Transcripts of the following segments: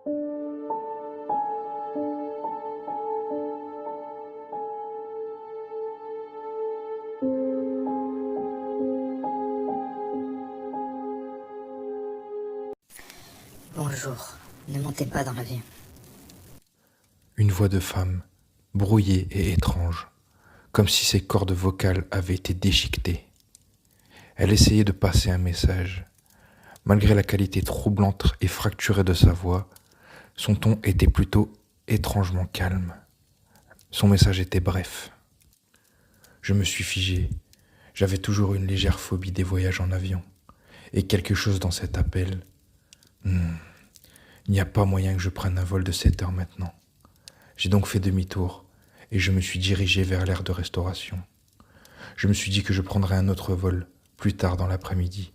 Bonjour, ne montez pas dans l'avion. Une voix de femme, brouillée et étrange, comme si ses cordes vocales avaient été déchiquetées. Elle essayait de passer un message. Malgré la qualité troublante et fracturée de sa voix, son ton était plutôt étrangement calme. Son message était bref. Je me suis figé. J'avais toujours une légère phobie des voyages en avion. Et quelque chose dans cet appel. Il n'y a pas moyen que je prenne un vol de 7 heures maintenant. J'ai donc fait demi-tour et je me suis dirigé vers l'aire de restauration. Je me suis dit que je prendrais un autre vol plus tard dans l'après-midi.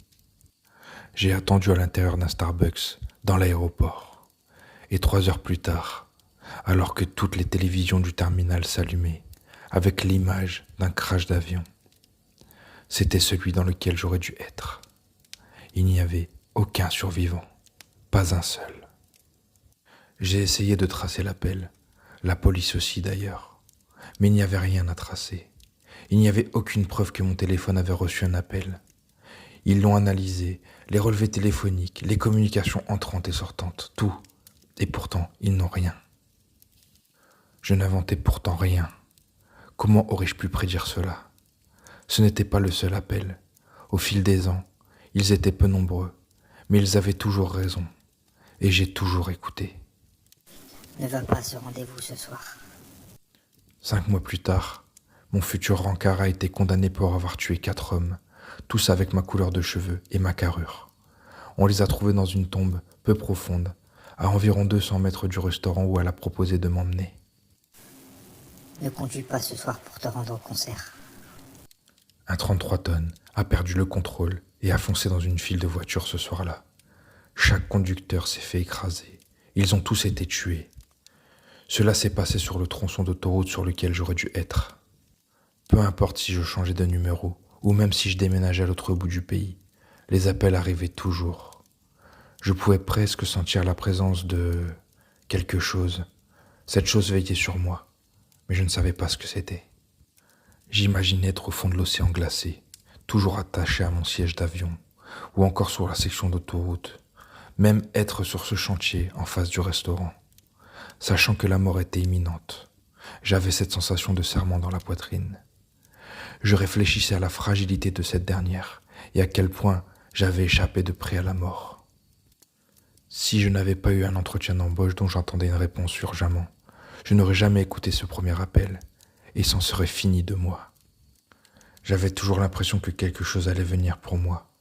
J'ai attendu à l'intérieur d'un Starbucks dans l'aéroport. Et 3 heures plus tard, alors que toutes les télévisions du terminal s'allumaient, avec l'image d'un crash d'avion, c'était celui dans lequel j'aurais dû être. Il n'y avait aucun survivant, pas un seul. J'ai essayé de tracer l'appel, la police aussi d'ailleurs, mais il n'y avait rien à tracer. Il n'y avait aucune preuve que mon téléphone avait reçu un appel. Ils l'ont analysé, les relevés téléphoniques, les communications entrantes et sortantes, tout. Et pourtant, ils n'ont rien. Je n'inventais pourtant rien. Comment aurais-je pu prédire cela ? Ce n'était pas le seul appel. Au fil des ans, ils étaient peu nombreux, mais ils avaient toujours raison. Et j'ai toujours écouté. Ne va pas à ce rendez-vous ce soir. 5 mois plus tard, mon futur rencard a été condamné pour avoir tué 4 hommes, tous avec ma couleur de cheveux et ma carrure. On les a trouvés dans une tombe peu profonde, à environ 200 mètres du restaurant où elle a proposé de m'emmener. Ne conduis pas ce soir pour te rendre au concert. Un 33 tonnes a perdu le contrôle et a foncé dans une file de voitures ce soir-là. Chaque conducteur s'est fait écraser. Ils ont tous été tués. Cela s'est passé sur le tronçon d'autoroute sur lequel j'aurais dû être. Peu importe si je changeais de numéro ou même si je déménageais à l'autre bout du pays, les appels arrivaient toujours. Je pouvais presque sentir la présence de quelque chose. Cette chose veillait sur moi, mais je ne savais pas ce que c'était. J'imaginais être au fond de l'océan glacé, toujours attaché à mon siège d'avion, ou encore sur la section d'autoroute, même être sur ce chantier en face du restaurant, sachant que la mort était imminente. J'avais cette sensation de serrement dans la poitrine. Je réfléchissais à la fragilité de cette dernière et à quel point j'avais échappé de près à la mort. Si je n'avais pas eu un entretien d'embauche dont j'entendais une réponse urgemment, je n'aurais jamais écouté ce premier appel et c'en serait fini de moi. J'avais toujours l'impression que quelque chose allait venir pour moi,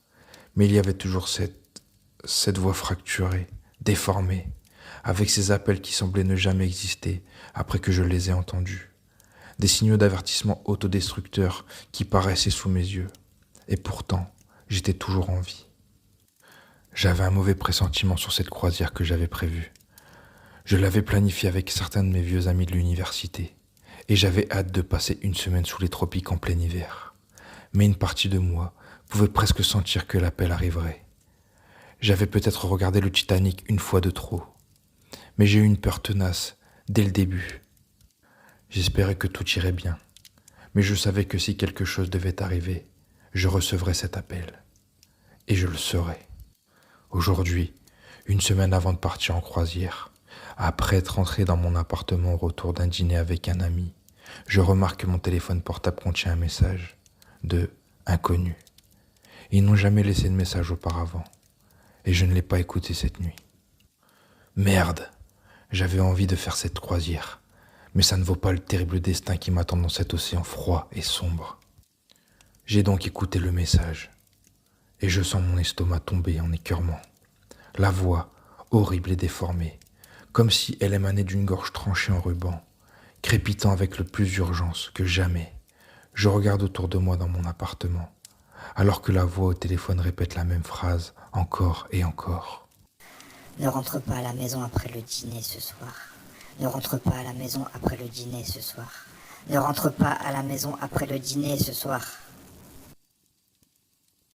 mais il y avait toujours cette voix fracturée, déformée, avec ces appels qui semblaient ne jamais exister après que je les ai entendus. Des signaux d'avertissement autodestructeurs qui paraissaient sous mes yeux. Et pourtant, j'étais toujours en vie. J'avais un mauvais pressentiment sur cette croisière que j'avais prévue. Je l'avais planifiée avec certains de mes vieux amis de l'université, et j'avais hâte de passer une semaine sous les tropiques en plein hiver. Mais une partie de moi pouvait presque sentir que l'appel arriverait. J'avais peut-être regardé le Titanic une fois de trop, mais j'ai eu une peur tenace dès le début. J'espérais que tout irait bien, mais je savais que si quelque chose devait arriver, je recevrais cet appel. Et je le saurais. Aujourd'hui, une semaine avant de partir en croisière, après être entré dans mon appartement au retour d'un dîner avec un ami, je remarque que mon téléphone portable contient un message de inconnu. Ils n'ont jamais laissé de message auparavant, et je ne l'ai pas écouté cette nuit. Merde, j'avais envie de faire cette croisière, mais ça ne vaut pas le terrible destin qui m'attend dans cet océan froid et sombre. J'ai donc écouté le message, et je sens mon estomac tomber en écœurement. La voix, horrible et déformée, comme si elle émanait d'une gorge tranchée en ruban, crépitant avec le plus d'urgence que jamais. Je regarde autour de moi dans mon appartement, alors que la voix au téléphone répète la même phrase encore et encore. Ne rentre pas à la maison après le dîner ce soir. Ne rentre pas à la maison après le dîner ce soir. Ne rentre pas à la maison après le dîner ce soir.